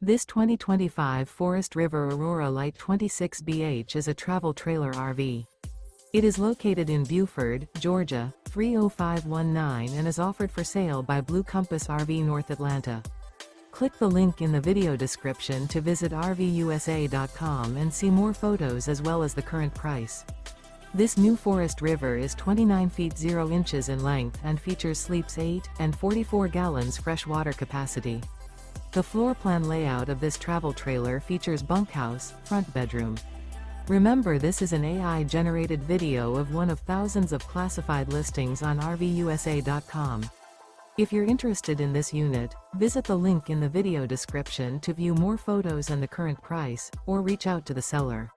This 2025 Forest River Aurora Light 26BH is a travel trailer RV. It is located in Buford, Georgia, 30519 and is offered for sale by Blue Compass RV North Atlanta. Click the link in the video description to visit RVUSA.com and see more photos as well as the current price. This new Forest River is 29 feet 0 inches in length and features sleeps 8 and 44 gallons fresh water capacity. The floor plan layout of this travel trailer features bunkhouse, front bedroom. Remember, this is an AI-generated video of one of thousands of classified listings on RVUSA.com. If you're interested in this unit, visit the link in the video description to view more photos and the current price, or reach out to the seller.